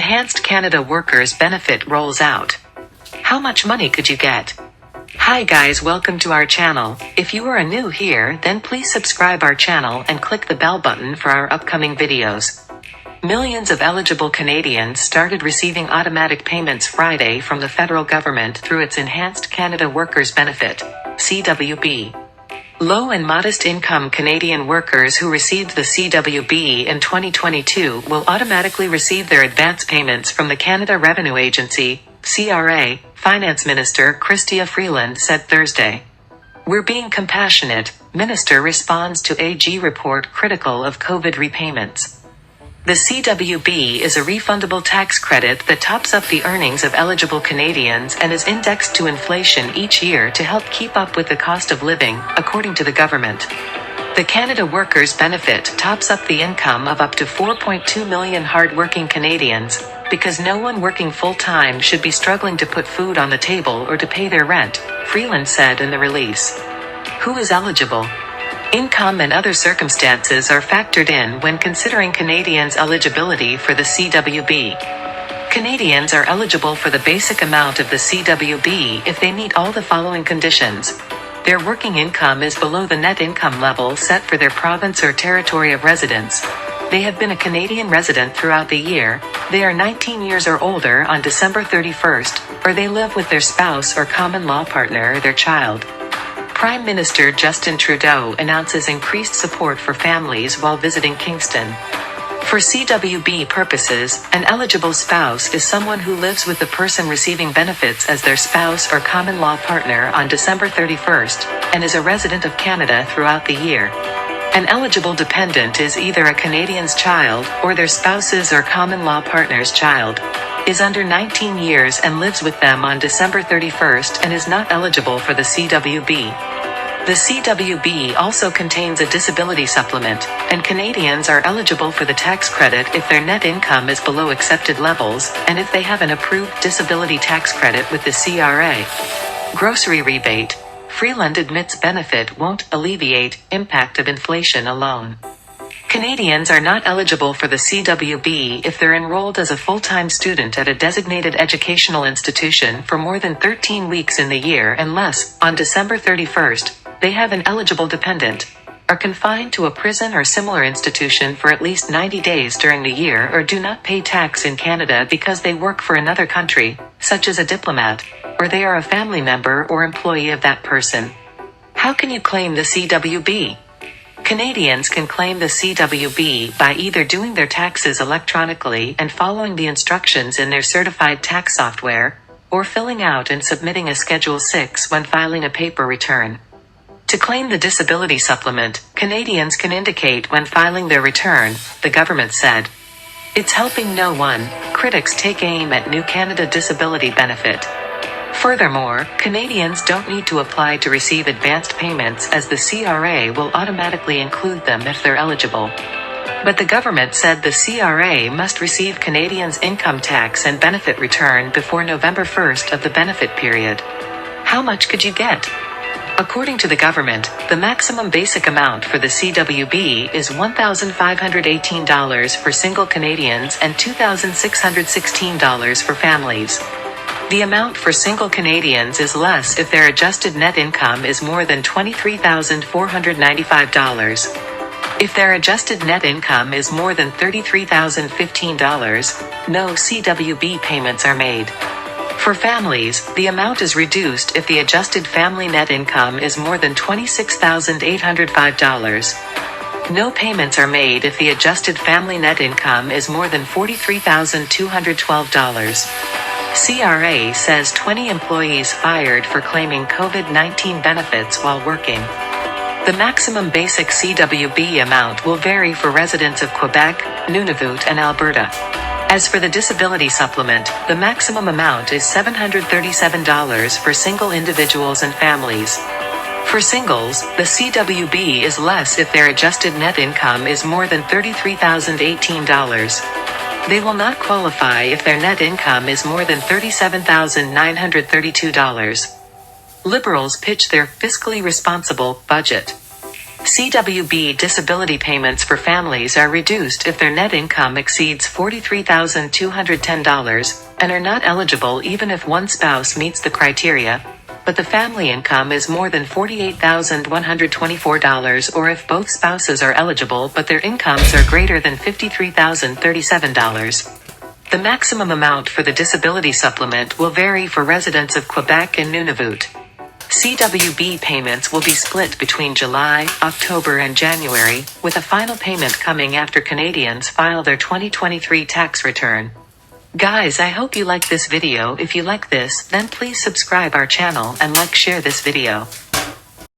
Enhanced Canada Workers Benefit rolls out. How much money could you get? Hi guys, welcome to our channel. If you are new here, then please subscribe our channel and click the bell button for our upcoming videos. Millions of eligible Canadians started receiving automatic payments Friday from the federal government through its Enhanced Canada Workers Benefit, CWB. Low and modest income Canadian workers who received the CWB in 2022 will automatically receive their advance payments from the Canada Revenue Agency, CRA, Finance Minister Chrystia Freeland said Thursday. "We're being compassionate," Minister responds to AG report critical of COVID repayments. The CWB is a refundable tax credit that tops up the earnings of eligible Canadians and is indexed to inflation each year to help keep up with the cost of living, according to the government. The Canada Workers Benefit tops up the income of up to 4.2 million hard-working Canadians, because no one working full-time should be struggling to put food on the table or to pay their rent, Freeland said in the release. Who is eligible? Income and other circumstances are factored in when considering Canadians' eligibility for the CWB. Canadians are eligible for the basic amount of the CWB if they meet all the following conditions. Their working income is below the net income level set for their province or territory of residence. They have been a Canadian resident throughout the year, they are 19 years or older on December 31st, or they live with their spouse or common law partner or their child. Prime Minister Justin Trudeau announces increased support for families while visiting Kingston. For CWB purposes, an eligible spouse is someone who lives with the person receiving benefits as their spouse or common law partner on December 31st, and is a resident of Canada throughout the year. An eligible dependent is either a Canadian's child or their spouse's or common law partner's child, is under 19 years and lives with them on December 31st and is not eligible for the CWB. The CWB also contains a disability supplement, and Canadians are eligible for the tax credit if their net income is below accepted levels, and if they have an approved disability tax credit with the CRA. Grocery rebate. Freeland admits benefit won't alleviate impact of inflation alone. Canadians are not eligible for the CWB if they're enrolled as a full-time student at a designated educational institution for more than 13 weeks in the year unless, on December 31st, they have an eligible dependent, are confined to a prison or similar institution for at least 90 days during the year, or do not pay tax in Canada because they work for another country, such as a diplomat, or they are a family member or employee of that person. How can you claim the CWB? Canadians can claim the CWB by either doing their taxes electronically and following the instructions in their certified tax software, or filling out and submitting a Schedule 6 when filing a paper return. To claim the disability supplement, Canadians can indicate when filing their return, the government said. It's helping no one, critics take aim at new Canada Disability Benefit. Furthermore, Canadians don't need to apply to receive advanced payments as the CRA will automatically include them if they're eligible. But the government said the CRA must receive Canadians' income tax and benefit return before November 1st of the benefit period. How much could you get? According to the government, the maximum basic amount for the CWB is $1,518 for single Canadians and $2,616 for families. The amount for single Canadians is less if their adjusted net income is more than $23,495. If their adjusted net income is more than $33,015, no CWB payments are made. For families, the amount is reduced if the adjusted family net income is more than $26,805. No payments are made if the adjusted family net income is more than $43,212. CRA says 20 employees fired for claiming COVID-19 benefits while working. The maximum basic CWB amount will vary for residents of Quebec, Nunavut and Alberta. As for the disability supplement, the maximum amount is $737 for single individuals and families. For singles, the CWB is less if their adjusted net income is more than $33,018. They will not qualify if their net income is more than $37,932. Liberals pitch their fiscally responsible budget. CWB disability payments for families are reduced if their net income exceeds $43,210 and are not eligible even if one spouse meets the criteria, but the family income is more than $48,124, or if both spouses are eligible but their incomes are greater than $53,037. The maximum amount for the disability supplement will vary for residents of Quebec and Nunavut. CWB payments will be split between July, October, and January, with a final payment coming after Canadians file their 2023 tax return. Guys, I hope you like this video. If you like this, then please subscribe our channel and share this video.